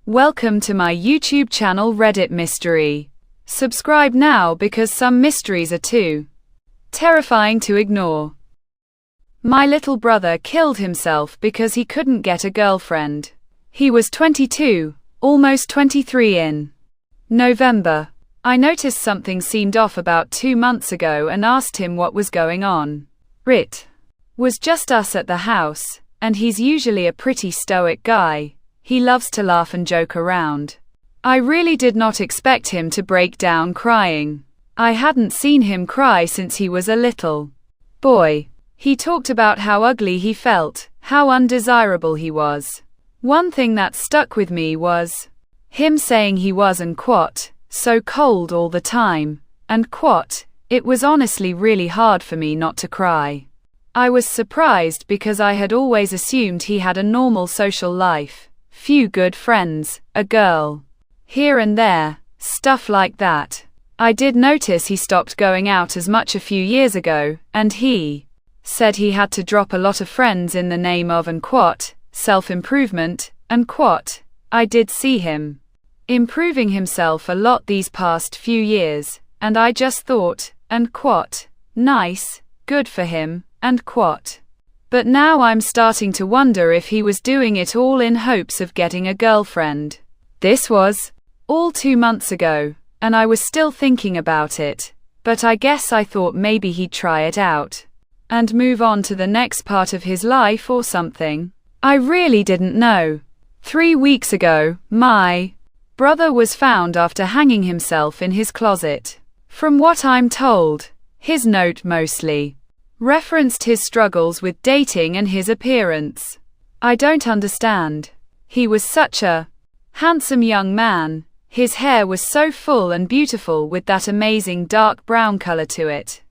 Welcome to my YouTube channel Reddit Mystery. Subscribe now because some mysteries are too terrifying to ignore. My little brother killed himself because he couldn't get a girlfriend. He was 22, almost 23 in November. I noticed something seemed off about 2 months ago and asked him what was going on. It was just us at the house, and he's usually a pretty stoic guy. He loves to laugh and joke around. I really did not expect him to break down crying. I hadn't seen him cry since he was a little boy. He talked about how ugly he felt, how undesirable he was. One thing that stuck with me was him saying he was so cold all the time, and it was honestly really hard for me not to cry. I was surprised because I had always assumed he had a normal social life. Few good friends, a girl here and there, stuff like that. I did notice he stopped going out as much a few years ago, and he said he had to drop a lot of friends in the name of self-improvement, I did see him improving himself a lot these past few years, and I just thought, nice, good for him, But now I'm starting to wonder if he was doing it all in hopes of getting a girlfriend. This was all 2 months ago, and I was still thinking about it, but I guess I thought maybe he'd try it out and move on to the next part of his life or something. I really didn't know. 3 weeks ago, my brother was found after hanging himself in his closet. From what I'm told, his note mostly referenced his struggles with dating and his appearance. I don't understand. He was such a handsome young man. His hair was so full and beautiful with that amazing dark brown color to it.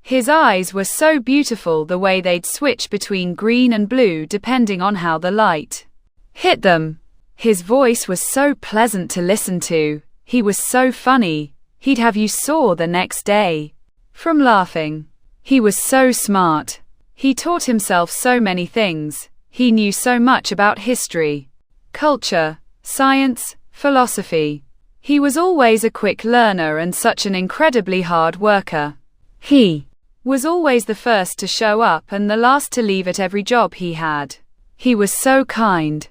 His eyes were so beautiful the way they'd switch between green and blue depending on how the light hit them. His voice was so pleasant to listen to. He was so funny. He'd have you sore the next day from laughing. He was so smart. He taught himself so many things. He knew so much about history, culture, science, philosophy. He was always a quick learner and such an incredibly hard worker. He was always the first to show up and the last to leave at every job he had. He was so kind,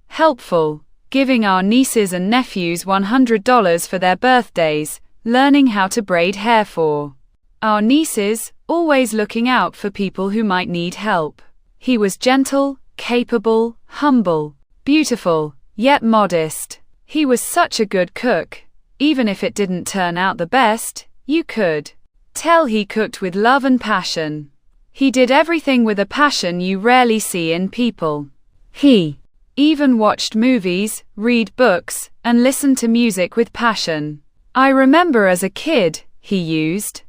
helpful, giving our nieces and nephews $100 for their birthdays, learning how to braid hair for our nieces, always looking out for people who might need help. He was gentle, capable, humble, beautiful, yet modest. He was such a good cook. Even if it didn't turn out the best, you could tell he cooked with love and passion. He did everything with a passion you rarely see in people. He even watched movies, read books, and listened to music with passion. I remember as a kid, he used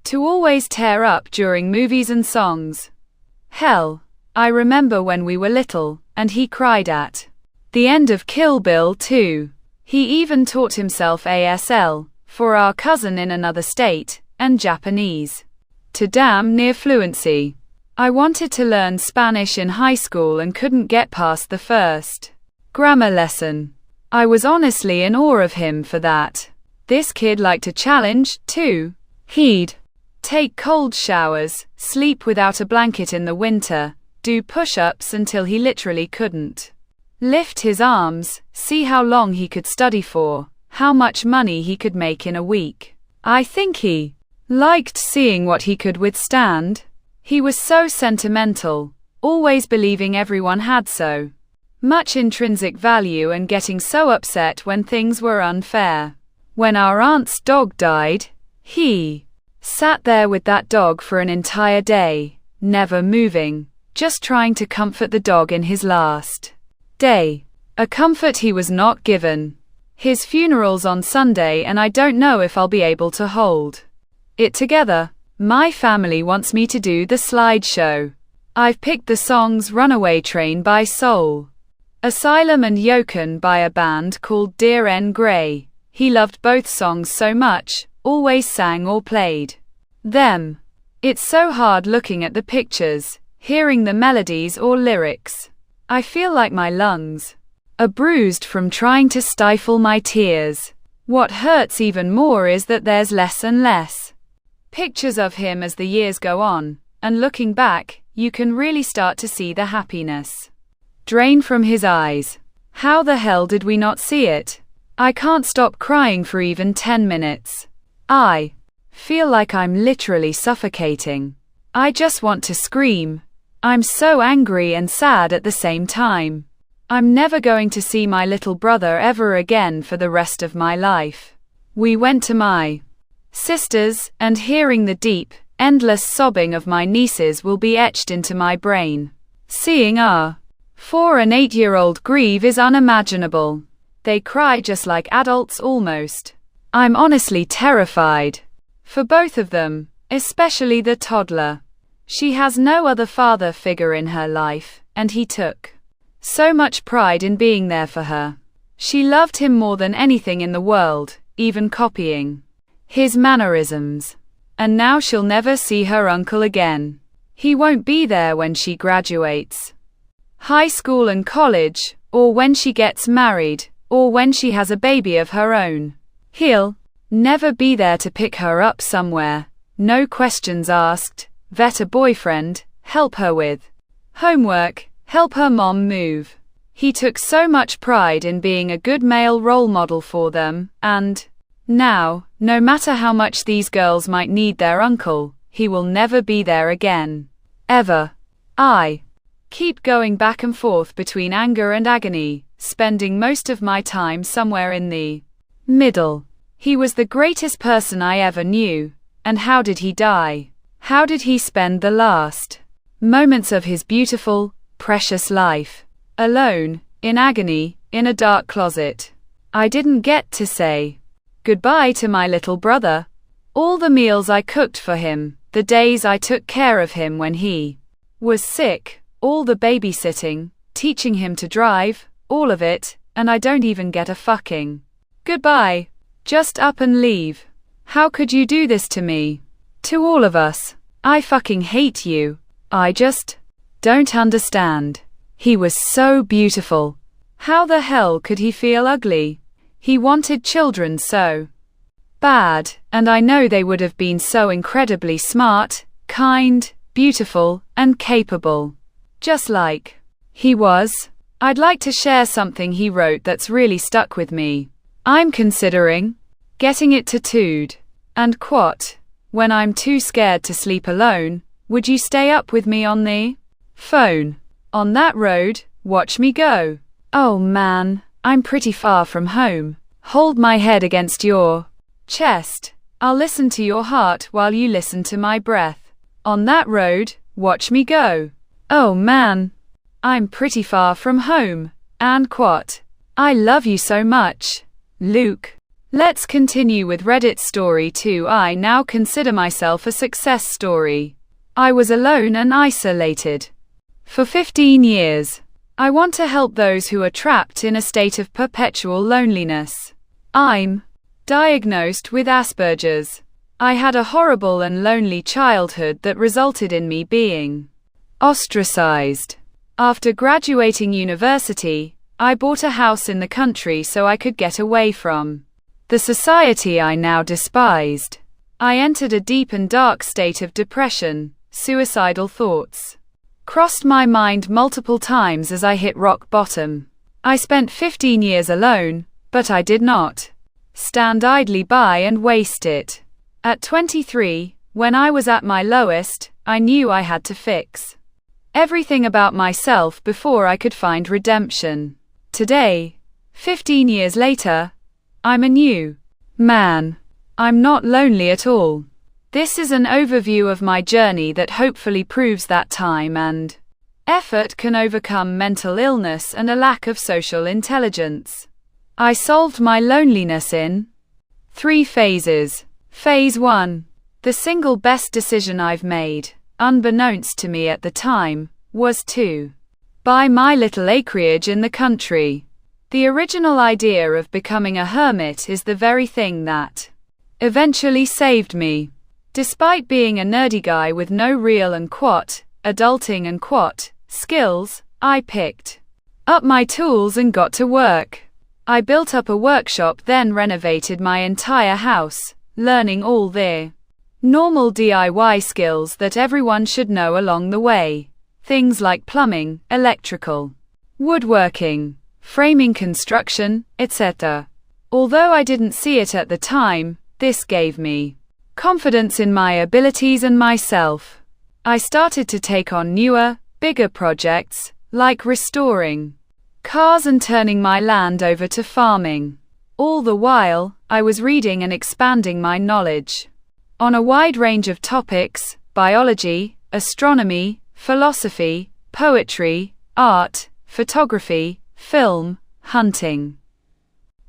to always tear up during movies and songs. Hell, I remember when we were little, and he cried at the end of Kill Bill 2. He even taught himself ASL, for our cousin in another state, and Japanese to damn near fluency. I wanted to learn Spanish in high school and couldn't get past the first grammar lesson. I was honestly in awe of him for that. This kid liked a challenge, too. He'd take cold showers, sleep without a blanket in the winter, do push-ups until he literally couldn't lift his arms, see how long he could study for, how much money he could make in a week. I think he liked seeing what he could withstand. He was so sentimental, always believing everyone had so much intrinsic value and getting so upset when things were unfair. When our aunt's dog died, he sat there with that dog for an entire day, never moving, just trying to comfort the dog in his last day. A comfort he was not given. His funeral's on Sunday and I don't know if I'll be able to hold it together. My family wants me to do the slideshow. I've picked the songs Runaway Train by Soul, Asylum and Yokan by a band called Dear N. Gray. He loved both songs so much, always sang or played them. It's so hard looking at the pictures, hearing the melodies or lyrics. I feel like my lungs bruised from trying to stifle my tears. What hurts even more is that there's less and less pictures of him as the years go on, and looking back, you can really start to see the happiness drain from his eyes. How the hell did we not see it? I can't stop crying for even 10 minutes. I feel like I'm literally suffocating. I just want to scream. I'm so angry and sad at the same time. I'm never going to see my little brother ever again for the rest of my life. We went to my sister's, and hearing the deep, endless sobbing of my nieces will be etched into my brain. Seeing our 4 and 8-year-old grieve is unimaginable. They cry just like adults almost. I'm honestly terrified for both of them, especially the toddler. She has no other father figure in her life, and he took so much pride in being there for her. She loved him more than anything in the world, even copying his mannerisms. And now she'll never see her uncle again. He won't be there when she graduates high school and college, or when she gets married, or when she has a baby of her own. He'll never be there to pick her up somewhere, no questions asked, vet a boyfriend, help her with homework, help her mom move. He took so much pride in being a good male role model for them, and now, no matter how much these girls might need their uncle, he will never be there again. Ever. I keep going back and forth between anger and agony, spending most of my time somewhere in the middle. He was the greatest person I ever knew. And how did he die? How did he spend the last moments of his beautiful, precious life? Alone, in agony, in a dark closet. I didn't get to say goodbye to my little brother. All the meals I cooked for him, the days I took care of him when he was sick, all the babysitting, teaching him to drive, all of it, and I don't even get a fucking goodbye. Just up and leave. How could you do this to me? To all of us. I fucking hate you. I just don't understand. He was so beautiful. How the hell could he feel ugly? He wanted children so bad, and I know they would have been so incredibly smart, kind, beautiful, and capable. Just like he was. I'd like to share something he wrote that's really stuck with me. I'm considering getting it tattooed. And quote, when I'm too scared to sleep alone, would you stay up with me on the phone? On that road, watch me go. Oh man, I'm pretty far from home. Hold my head against your chest. I'll listen to your heart while you listen to my breath. On that road, watch me go. Oh man, I'm pretty far from home. And quote, I love you so much, Luke. Let's continue with Reddit's story 2. I now consider myself a success story. I was alone and isolated for 15 years. I want to help those who are trapped in a state of perpetual loneliness. I'm diagnosed with Asperger's. I had a horrible and lonely childhood that resulted in me being ostracized. After graduating university, I bought a house in the country so I could get away from the society I now despised. I entered a deep and dark state of depression. Suicidal thoughts crossed my mind multiple times as I hit rock bottom. I spent 15 years alone, but I did not stand idly by and waste it. At 23, when I was at my lowest, I knew I had to fix everything about myself before I could find redemption. Today, 15 years later, I'm a new man. I'm not lonely at all. This is an overview of my journey that hopefully proves that time and effort can overcome mental illness and a lack of social intelligence. I solved my loneliness in 3 phases. Phase 1. The single best decision I've made, unbeknownst to me at the time, was to buy my little acreage in the country. The original idea of becoming a hermit is the very thing that eventually saved me. Despite being a nerdy guy with no real and adulting and skills, I picked up my tools and got to work. I built up a workshop, then renovated my entire house, learning all the normal DIY skills that everyone should know along the way. Things like plumbing, electrical, woodworking, framing construction, etc. Although I didn't see it at the time, this gave me confidence in my abilities and myself. I started to take on newer, bigger projects, like restoring cars and turning my land over to farming. All the while, I was reading and expanding my knowledge on a wide range of topics: biology, astronomy, philosophy, poetry, art, photography, film, hunting,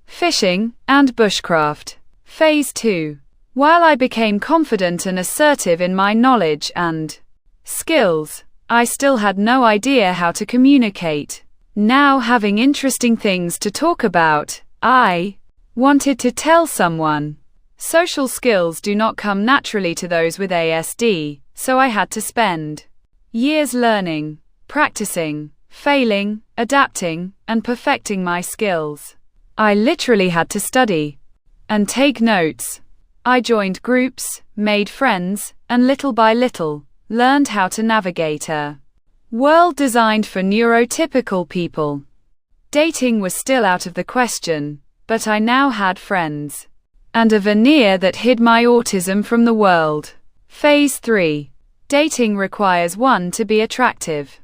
fishing, and bushcraft. Phase 2. While I became confident and assertive in my knowledge and skills, I still had no idea how to communicate. Now, having interesting things to talk about, I wanted to tell someone. Social skills do not come naturally to those with ASD, so I had to spend years learning, practicing, failing, adapting, and perfecting my skills. I literally had to study and take notes. I joined groups, made friends, and little by little, learned how to navigate a world designed for neurotypical people. Dating was still out of the question, but I now had friends and a veneer that hid my autism from the world. Phase 3. Dating requires one to be attractive.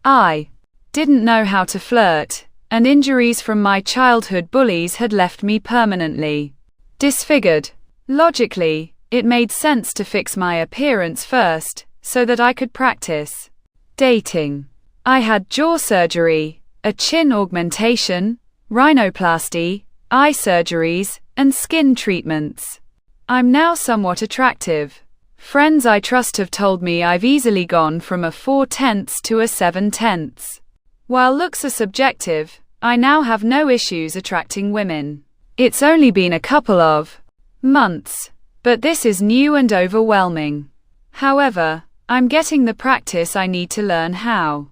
I didn't know how to flirt, and injuries from my childhood bullies had left me permanently disfigured. Logically, it made sense to fix my appearance first, so that I could practice dating. I had jaw surgery, a chin augmentation, rhinoplasty, eye surgeries, and skin treatments. I'm now somewhat attractive. Friends I trust have told me I've easily gone from a 4/10 to a 7/10. While looks are subjective, I now have no issues attracting women. It's only been a couple of months, but this is new and overwhelming. However, I'm getting the practice I need to learn how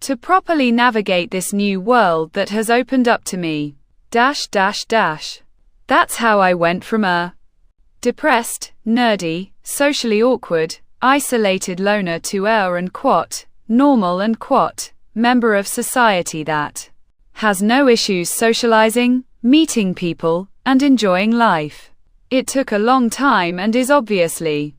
to properly navigate this new world that has opened up to me. That's how I went from a depressed, nerdy, socially awkward, isolated loner to normal and member of society that has no issues socializing, meeting people, and enjoying life. It took a long time and is obviously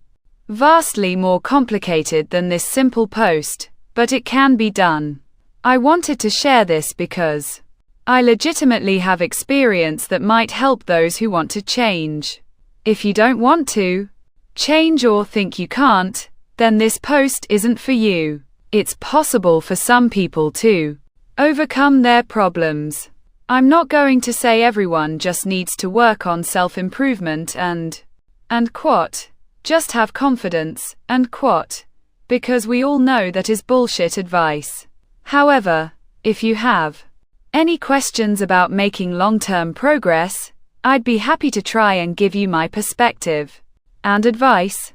vastly more complicated than this simple post, but it can be done. I wanted to share this because I legitimately have experience that might help those who want to change. If you don't want to change or think you can't, then this post isn't for you. It's possible for some people to overcome their problems. I'm not going to say everyone just needs to work on self-improvement and just have confidence, because we all know that is bullshit advice. However, if you have any questions about making long-term progress, I'd be happy to try and give you my perspective and advice.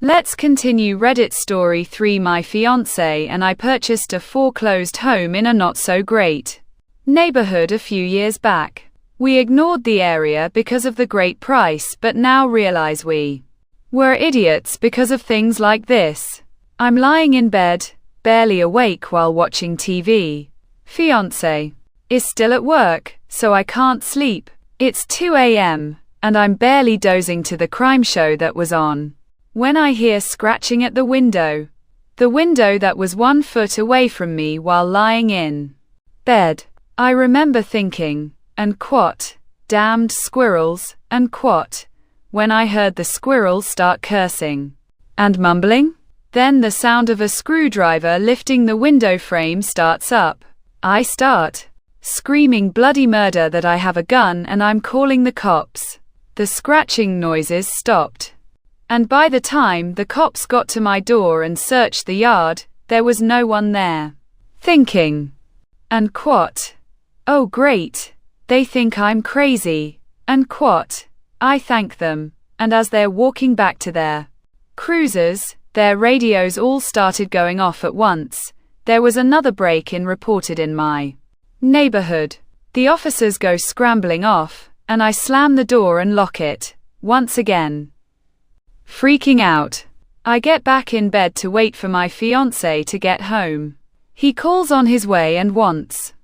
Let's continue. Reddit story 3. My fiancé and I purchased a foreclosed home in a not-so-great neighborhood a few years back. We ignored the area because of the great price, but now realize we were idiots because of things like this. I'm lying in bed, barely awake while watching TV. Fiancé is still at work, so I can't sleep. It's 2 a.m., and I'm barely dozing to the crime show that was on, when I hear scratching at the window that was 1 foot away from me while lying in bed. I remember thinking, damned squirrels, when I heard the squirrels start cursing and mumbling. Then the sound of a screwdriver lifting the window frame starts up. I start screaming bloody murder that I have a gun and I'm calling the cops. The scratching noises stopped, and by the time the cops got to my door and searched the yard, there was no one there. Thinking, oh great, they think I'm crazy, I thank them, and as they're walking back to their cruisers, their radios all started going off at once. There was another break-in reported in my Neighborhood. The officers go scrambling off, and I slam the door and lock it, once again. Freaking out. I get back in bed to wait for my fiancé to get home. He calls on his way and wants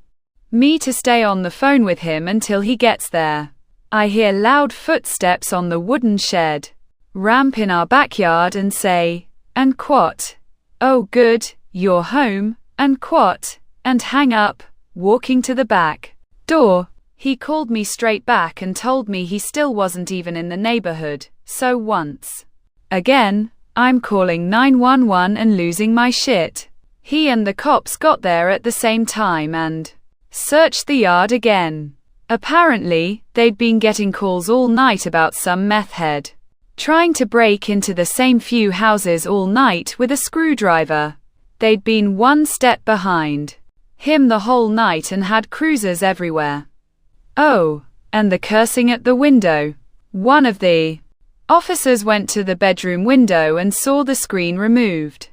me to stay on the phone with him until he gets there. I hear loud footsteps on the wooden shed ramp in our backyard and say, "And quat? Oh good, you're home, and quat?" and hang up, walking to the back door. He called me straight back and told me he still wasn't even in the neighborhood, so once again, I'm calling 911 and losing my shit. He and the cops got there at the same time and searched the yard again. Apparently, they'd been getting calls all night about some meth head trying to break into the same few houses all night with a screwdriver. They'd been one step behind him the whole night and had cruisers everywhere. Oh, and the cursing at the window. One of the officers went to the bedroom window and saw the screen removed.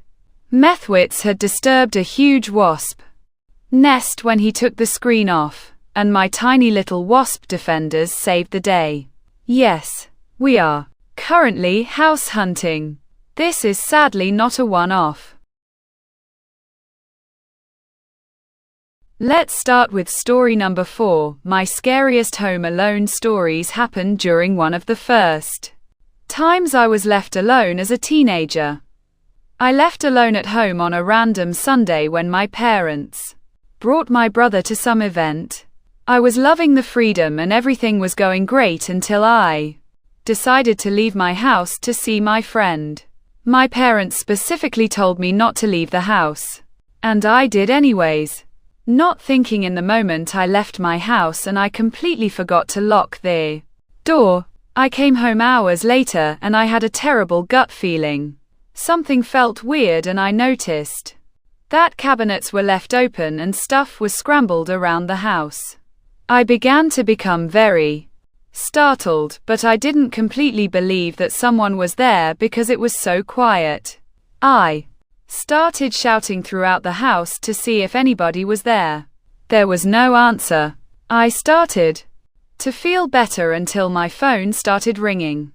Methwits had disturbed a huge wasp nest when he took the screen off, and my tiny little wasp defenders saved the day. Yes, we are currently house hunting. This is sadly not a one-off. Let's start with story number 4. My scariest home alone stories happened during one of the first times I was left alone as a teenager. I left alone at home on a random Sunday when my parents brought my brother to some event. I was loving the freedom and everything was going great until I decided to leave my house to see my friend. My parents specifically told me not to leave the house, and I did anyways. Not thinking in the moment I left my house and I completely forgot to lock the door. I came home hours later and I had a terrible gut feeling. Something felt weird and I noticed that cabinets were left open and stuff was scrambled around the house. I began to become very startled, but I didn't completely believe that someone was there because it was so quiet. I started shouting throughout the house to see if anybody was there. There was no answer. I started to feel better until my phone started ringing.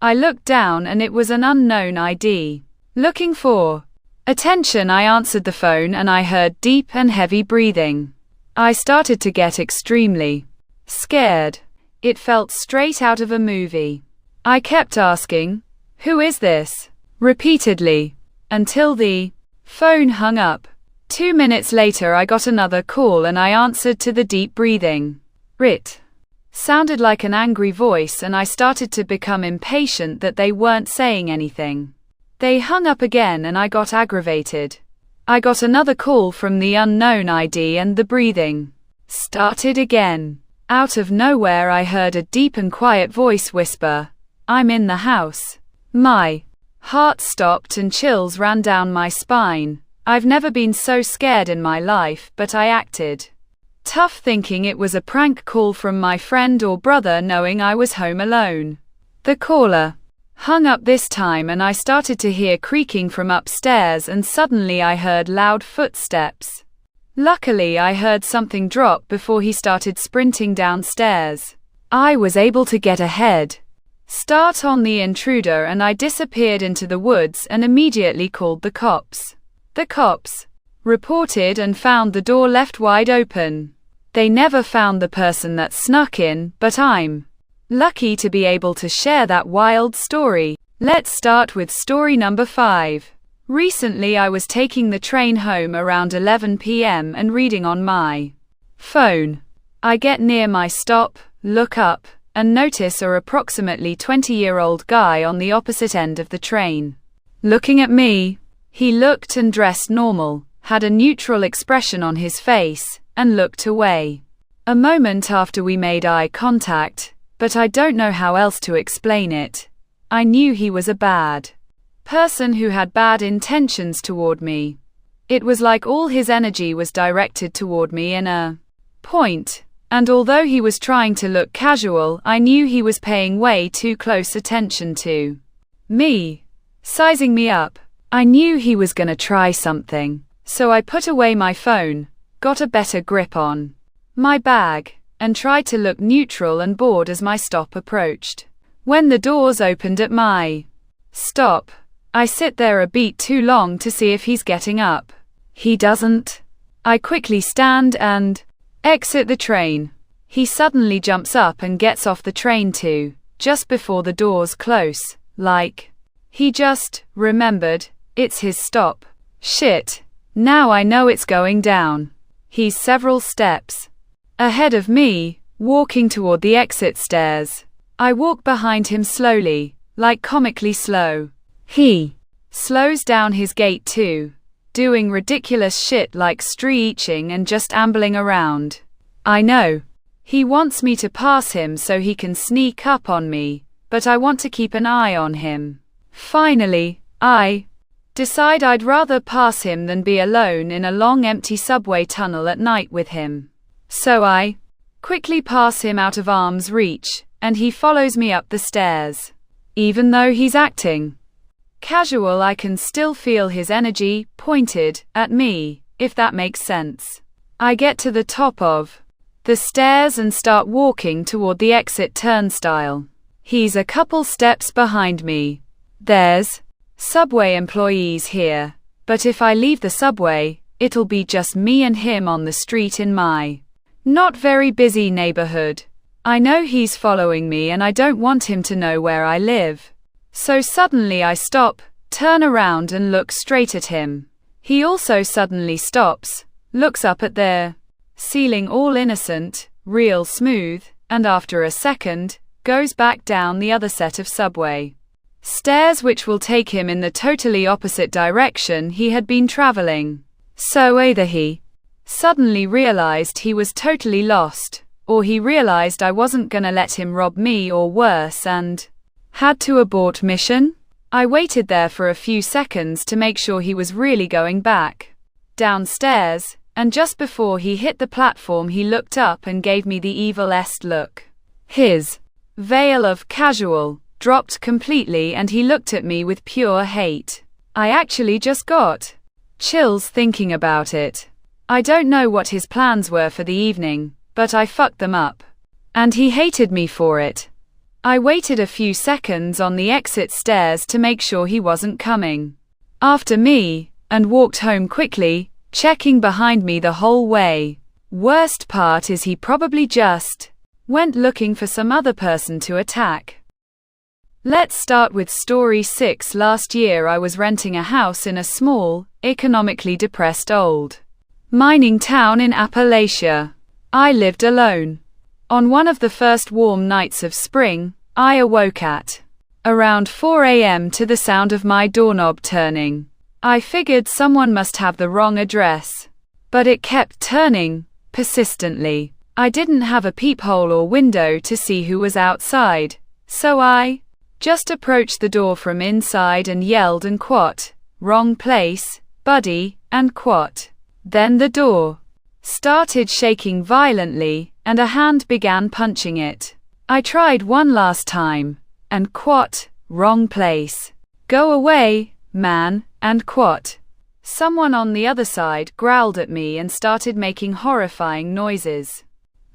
I looked down and it was an unknown ID. Looking for attention, I answered the phone and I heard deep and heavy breathing. I started to get extremely scared. It felt straight out of a movie. I kept asking, "Who is this?" repeatedly, until the phone hung up. 2 minutes later I got another call and I answered to the deep breathing. It sounded like an angry voice and I started to become impatient that they weren't saying anything. They hung up again and I got aggravated. I got another call from the unknown ID and the breathing started again. Out of nowhere I heard a deep and quiet voice whisper, "I'm in the house." My heart stopped and chills ran down my spine. I've never been so scared in my life, but I acted tough thinking it was a prank call from my friend or brother knowing I was home alone. The caller hung up this time and I started to hear creaking from upstairs and suddenly I heard loud footsteps. Luckily I heard something drop before he started sprinting downstairs. I was able to get a head start on the intruder and I disappeared into the woods and immediately called the cops. The cops reported and found the door left wide open. They never found the person that snuck in, but I'm lucky to be able to share that wild story. Let's start with story number 5. Recently I was taking the train home around 11 p.m. and reading on my phone. I get near my stop, look up, and notice a approximately 20-year-old guy on the opposite end of the train. Looking at me, he looked and dressed normal, had a neutral expression on his face, and looked away. A moment after we made eye contact, but I don't know how else to explain it. I knew he was a bad person who had bad intentions toward me. It was like all his energy was directed toward me in a point, and although he was trying to look casual, I knew he was paying way too close attention to me, sizing me up. I knew he was gonna try something, so I put away my phone, got a better grip on my bag, and tried to look neutral and bored as my stop approached. When the doors opened at my stop, I sit there a beat too long to see if he's getting up. He doesn't. I quickly stand and exit the train. He suddenly jumps up and gets off the train too, just before the doors close, like he just remembered it's his stop. Shit. Now I know it's going down. He's several steps ahead of me, walking toward the exit stairs. I walk behind him slowly, like comically slow. He slows down his gait too, doing ridiculous shit like screeching and just ambling around. I know he wants me to pass him so he can sneak up on me, but I want to keep an eye on him. Finally, I decide I'd rather pass him than be alone in a long empty subway tunnel at night with him. So I quickly pass him out of arm's reach, and he follows me up the stairs. Even though he's acting casual, I can still feel his energy pointed at me, if that makes sense. I get to the top of the stairs and start walking toward the exit turnstile. He's a couple steps behind me. There's subway employees here, but if I leave the subway, it'll be just me and him on the street in my not very busy neighborhood. I know he's following me and I don't want him to know where I live. So suddenly I stop, turn around and look straight at him. He also suddenly stops, looks up at the ceiling all innocent, real smooth, and after a second, goes back down the other set of subway stairs which will take him in the totally opposite direction he had been traveling. So either he suddenly realized he was totally lost, or he realized I wasn't gonna let him rob me or worse and had to abort mission. I waited there for a few seconds to make sure he was really going back downstairs, and just before he hit the platform he looked up and gave me the evil-est look. His veil of casual dropped completely and he looked at me with pure hate. I actually just got chills thinking about it. I don't know what his plans were for the evening, but I fucked them up. And he hated me for it. I waited a few seconds on the exit stairs to make sure he wasn't coming after me, and walked home quickly, checking behind me the whole way. Worst part is he probably just went looking for some other person to attack. Let's start with story 6. Last year I was renting a house in a small, economically depressed old mining town in Appalachia. I lived alone. On one of the first warm nights of spring, I awoke at around 4 a.m. to the sound of my doorknob turning. I figured someone must have the wrong address, but it kept turning persistently. I didn't have a peephole or window to see who was outside, so I just approached the door from inside and yelled and quat, "Wrong place, buddy," and quat. Then the door started shaking violently, and a hand began punching it. I tried one last time, and quat, "Wrong place. Go away, man," and quat. Someone on the other side growled at me and started making horrifying noises.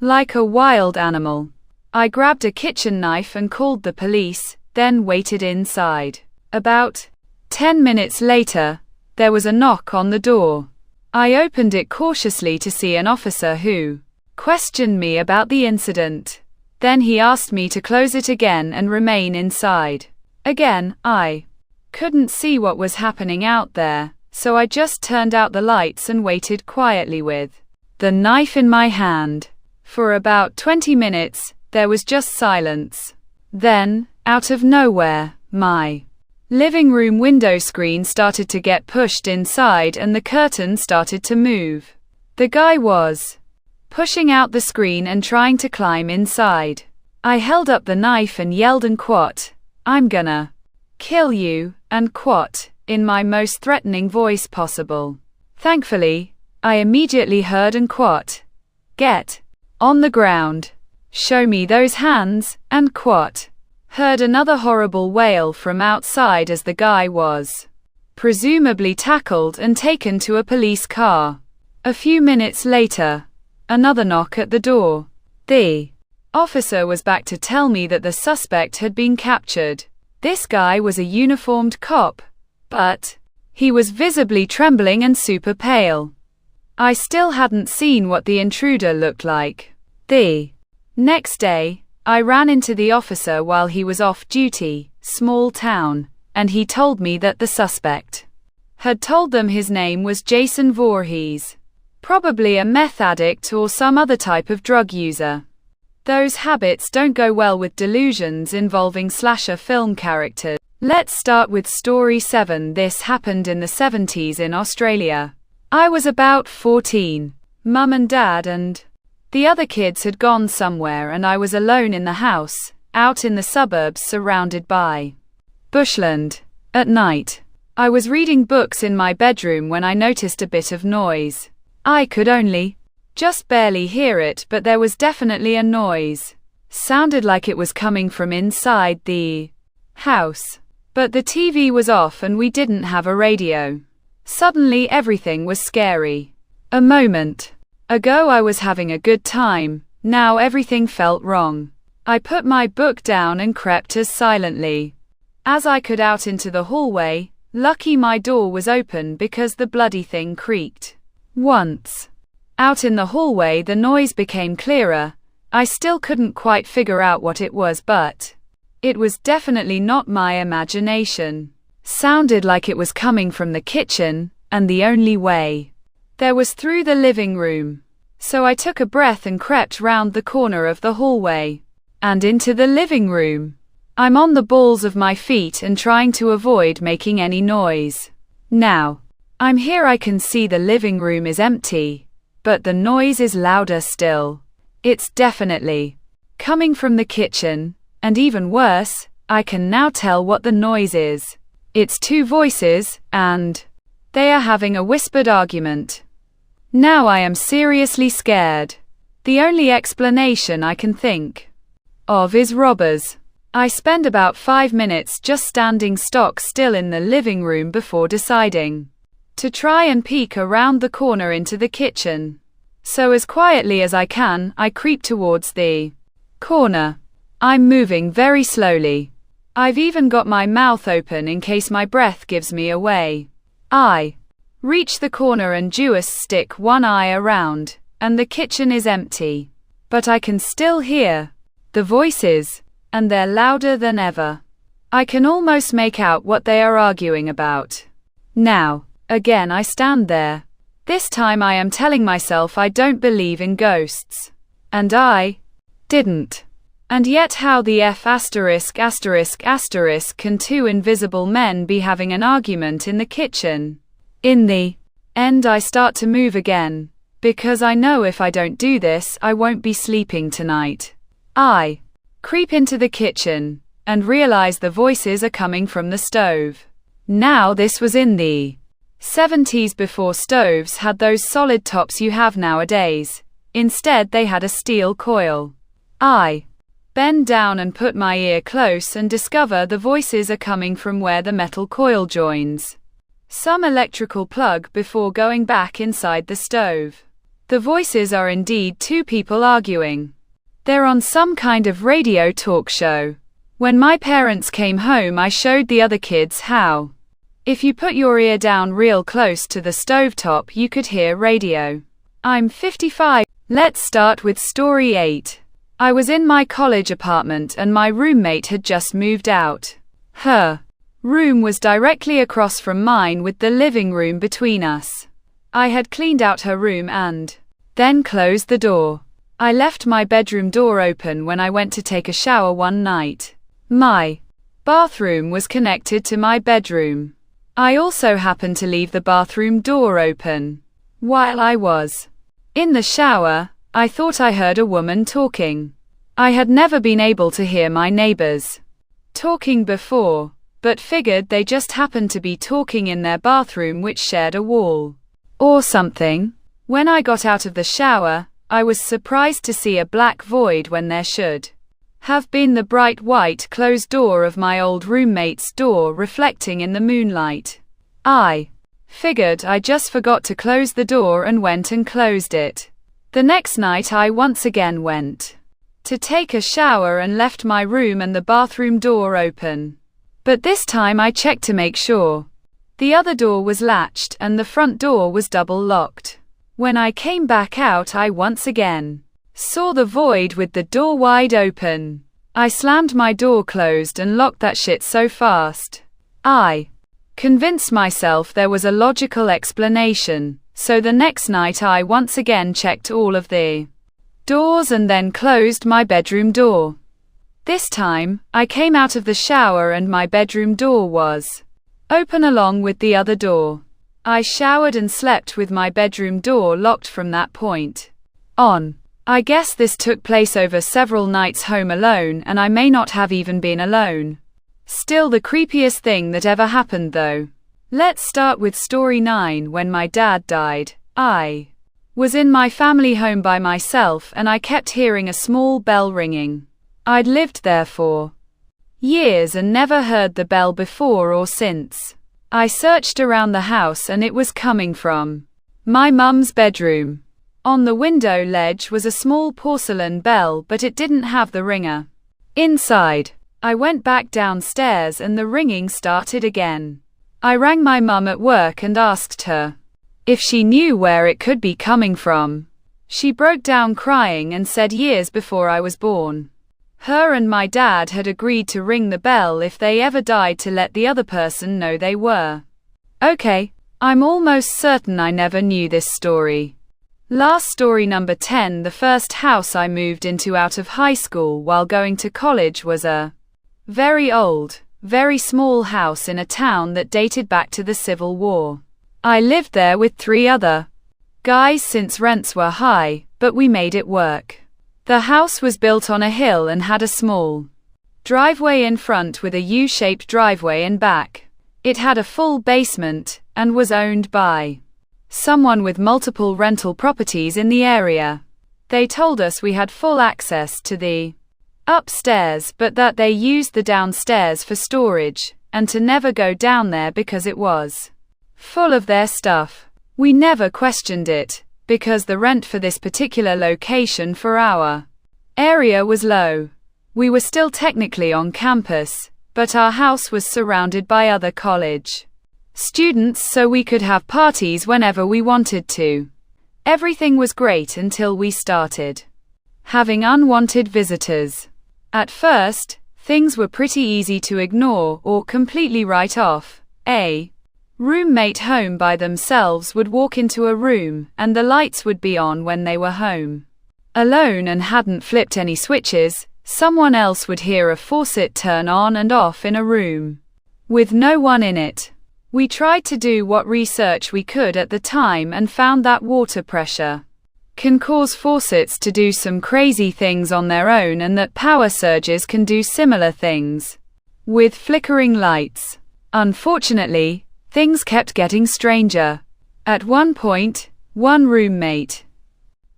Like a wild animal. I grabbed a kitchen knife and called the police, then waited inside. About 10 minutes later, there was a knock on the door. I opened it cautiously to see an officer who questioned me about the incident. Then he asked me to close it again and remain inside. Again, I couldn't see what was happening out there, so I just turned out the lights and waited quietly with the knife in my hand. For about 20 minutes, there was just silence. Then, out of nowhere, my living room window screen started to get pushed inside and the curtain started to move. The guy was pushing out the screen and trying to climb inside. I held up the knife and yelled and quat, "I'm gonna kill you," and quat, in my most threatening voice possible. Thankfully, I immediately heard and quat, "Get on the ground. Show me those hands," and quat. Heard another horrible wail from outside as the guy was presumably tackled and taken to a police car. A few minutes later, Another knock at the door. The officer was back to tell me that the suspect had been captured. This guy was a uniformed cop, but he was visibly trembling and super pale. I still hadn't seen what the intruder looked like. The next day, I ran into the officer while he was off duty, small town, and he told me that the suspect had told them his name was Jason Voorhees. Probably a meth addict or some other type of drug user. Those habits don't go well with delusions involving slasher film characters. Let's start with story 7. This happened in the 70s in Australia. I was about 14. Mum and Dad and the other kids had gone somewhere and I was alone in the house, out in the suburbs surrounded by bushland. At night, I was reading books in my bedroom when I noticed a bit of noise. I could only just barely hear it, but there was definitely a noise. Sounded like it was coming from inside the house. But the TV was off and we didn't have a radio. Suddenly everything was scary. A moment ago I was having a good time, now everything felt wrong. I put my book down and crept as silently as I could out into the hallway. Lucky my door was open because the bloody thing creaked. Once out in the hallway the noise became clearer. I still couldn't quite figure out what it was, but it was definitely not my imagination. Sounded like it was coming from the kitchen, and the only way there was through the living room. So I took a breath and crept round the corner of the hallway and into the living room. I'm on the balls of my feet and trying to avoid making any noise. Now I'm here, I can see the living room is empty, but the noise is louder still. It's definitely coming from the kitchen, and even worse, I can now tell what the noise is. It's two voices, and they are having a whispered argument. Now I am seriously scared. The only explanation I can think of is robbers. I spend about 5 minutes just standing stock still in the living room before deciding to try and peek around the corner into the kitchen. So as quietly as I can, I creep towards the corner. I'm moving very slowly. I've even got my mouth open in case my breath gives me away. I reach the corner and just stick one eye around, and the kitchen is empty. But I can still hear the voices, and they're louder than ever. I can almost make out what they are arguing about. Now, again I stand there. This time I am telling myself I don't believe in ghosts. And I didn't. And yet how the F*** can two invisible men be having an argument in the kitchen? In the end I start to move again, because I know if I don't do this I won't be sleeping tonight. I creep into the kitchen, and realize the voices are coming from the stove. Now this was in the 70s before stoves had those solid tops you have nowadays. Instead they had a steel coil. I bend down and put my ear close and discover the voices are coming from where the metal coil joins some electrical plug before going back inside the stove. The voices are indeed two people arguing. They're on some kind of radio talk show. When my parents came home I showed the other kids how if you put your ear down real close to the stovetop you could hear radio. I'm 55. Let's start with story 8. I was in my college apartment and my roommate had just moved out. Her room was directly across from mine with the living room between us. I had cleaned out her room and then closed the door. I left my bedroom door open when I went to take a shower one night. My bathroom was connected to my bedroom. I also happened to leave the bathroom door open. While I was in the shower, I thought I heard a woman talking. I had never been able to hear my neighbors talking before, but figured they just happened to be talking in their bathroom which shared a wall or something. When I got out of the shower, I was surprised to see a black void when there should have been the bright white closed door of my old roommate's door reflecting in the moonlight. I figured I just forgot to close the door and went and closed it. The next night I once again went to take a shower and left my room and the bathroom door open. But this time I checked to make sure. The other door was latched and the front door was double locked. When I came back out, I once again saw the void with the door wide open. I slammed my door closed and locked that shit so fast. I convinced myself there was a logical explanation, so the next night I once again checked all of the doors and then closed my bedroom door. This time, I came out of the shower and my bedroom door was open along with the other door. I showered and slept with my bedroom door locked from that point on. I guess this took place over several nights home alone, and I may not have even been alone. Still the creepiest thing that ever happened though. Let's start with story 9. When my dad died, I was in my family home by myself and I kept hearing a small bell ringing. I'd lived there for years and never heard the bell before or since. I searched around the house and it was coming from my mum's bedroom. On the window ledge was a small porcelain bell, but it didn't have the ringer inside. I went back downstairs and the ringing started again. I rang my mum at work and asked her if she knew where it could be coming from. She broke down crying and said years before I was born, her and my dad had agreed to ring the bell if they ever died to let the other person know they were okay. I'm almost certain I never knew this story. Last story number 10. The first house I moved into out of high school while going to college was a very old, very small house in a town that dated back to the Civil War. I lived there with 3 other guys since rents were high, but we made it work. The house was built on a hill and had a small driveway in front with a U-shaped driveway in back. It had a full basement and was owned by someone with multiple rental properties in the area. They told us we had full access to the upstairs, but that they used the downstairs for storage, and to never go down there because it was full of their stuff. We never questioned it, because the rent for this particular location for our area was low. We were still technically on campus, but our house was surrounded by other college students, so we could have parties whenever we wanted to. Everything was great until we started having unwanted visitors. At first, things were pretty easy to ignore or completely write off. A roommate home by themselves would walk into a room, and the lights would be on when they were home alone and hadn't flipped any switches. Someone else would hear a faucet turn on and off in a room with no one in it. We tried to do what research we could at the time and found that water pressure can cause faucets to do some crazy things on their own, and that power surges can do similar things with flickering lights. Unfortunately, things kept getting stranger. At one point, one roommate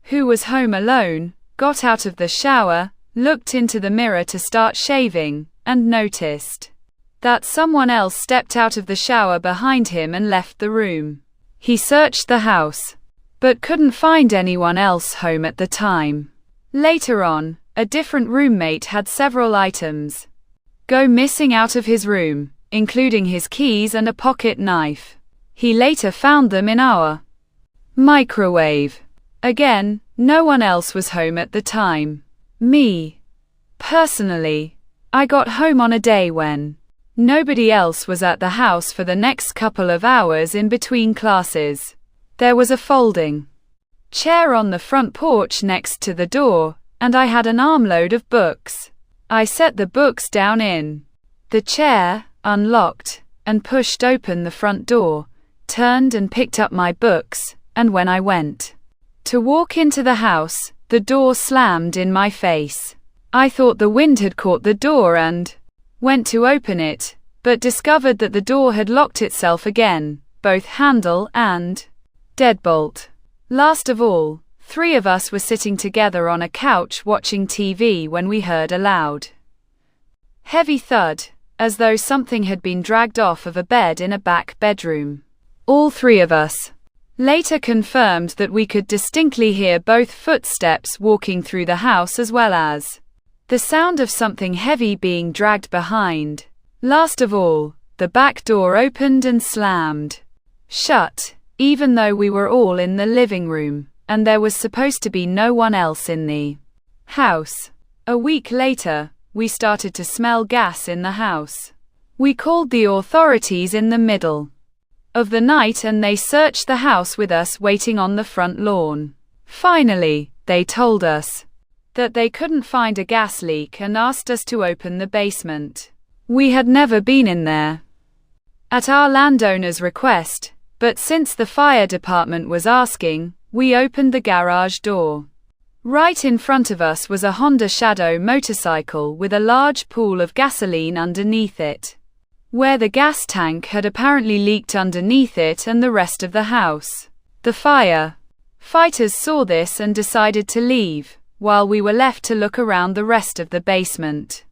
who was home alone got out of the shower, looked into the mirror to start shaving, and noticed that someone else stepped out of the shower behind him and left the room. He searched the house, but couldn't find anyone else home at the time. Later on, a different roommate had several items go missing out of his room, including his keys and a pocket knife. He later found them in our microwave. Again, no one else was home at the time. Me, personally, I got home on a day when nobody else was at the house for the next couple of hours in between classes. There was a folding chair on the front porch next to the door, and I had an armload of books. I set the books down in the chair, unlocked, and pushed open the front door, turned and picked up my books, and when I went to walk into the house, the door slammed in my face. I thought the wind had caught the door and went to open it, but discovered that the door had locked itself again, both handle and deadbolt. Last of all, 3 of us were sitting together on a couch watching TV when we heard a loud, heavy thud, as though something had been dragged off of a bed in a back bedroom. All 3 of us later confirmed that we could distinctly hear both footsteps walking through the house as well as the sound of something heavy being dragged behind. Last of all, the back door opened and slammed shut, even though we were all in the living room, and there was supposed to be no one else in the house. A week later, we started to smell gas in the house. We called the authorities in the middle of the night and they searched the house with us waiting on the front lawn. Finally, they told us that they couldn't find a gas leak and asked us to open the basement. We had never been in there at our landowner's request, but since the fire department was asking, we opened the garage door. Right in front of us was a Honda Shadow motorcycle with a large pool of gasoline underneath it, where the gas tank had apparently leaked underneath it and the rest of the house. The fire fighters saw this and decided to leave, while we were left to look around the rest of the basement.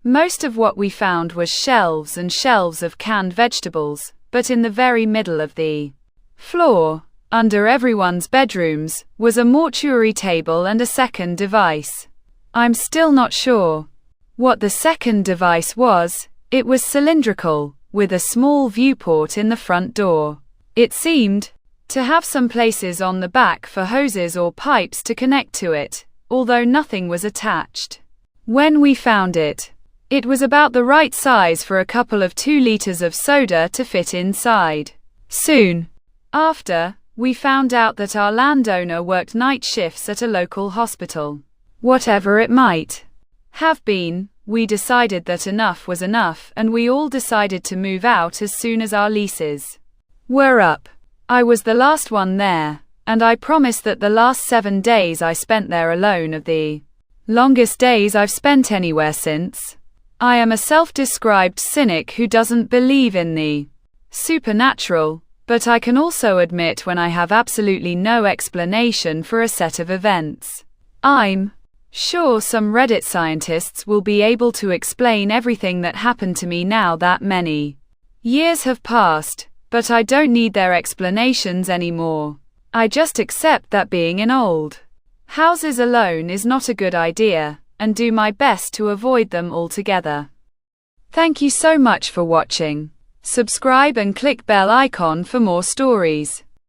Most of what we found was shelves and shelves of canned vegetables, but in the very middle of the floor, under everyone's bedrooms, was a mortuary table and a second device. I'm still not sure what the second device was. It was cylindrical, with a small viewport in the front door. It seemed to have some places on the back for hoses or pipes to connect to it, although nothing was attached. When we found it, it was about the right size for a couple of 2 liters of soda to fit inside. Soon after, we found out that our landowner worked night shifts at a local hospital. Whatever it might have been, we decided that enough was enough and we all decided to move out as soon as our leases were up. I was the last one there, and I promised that the last 7 days I spent there alone are the longest days I've spent anywhere since. I am a self-described cynic who doesn't believe in the supernatural, but I can also admit when I have absolutely no explanation for a set of events. I'm sure some Reddit scientists will be able to explain everything that happened to me now that many years have passed, but I don't need their explanations anymore. I just accept that being in old houses alone is not a good idea, and do my best to avoid them altogether. Thank you so much for watching. Subscribe and click bell icon for more stories.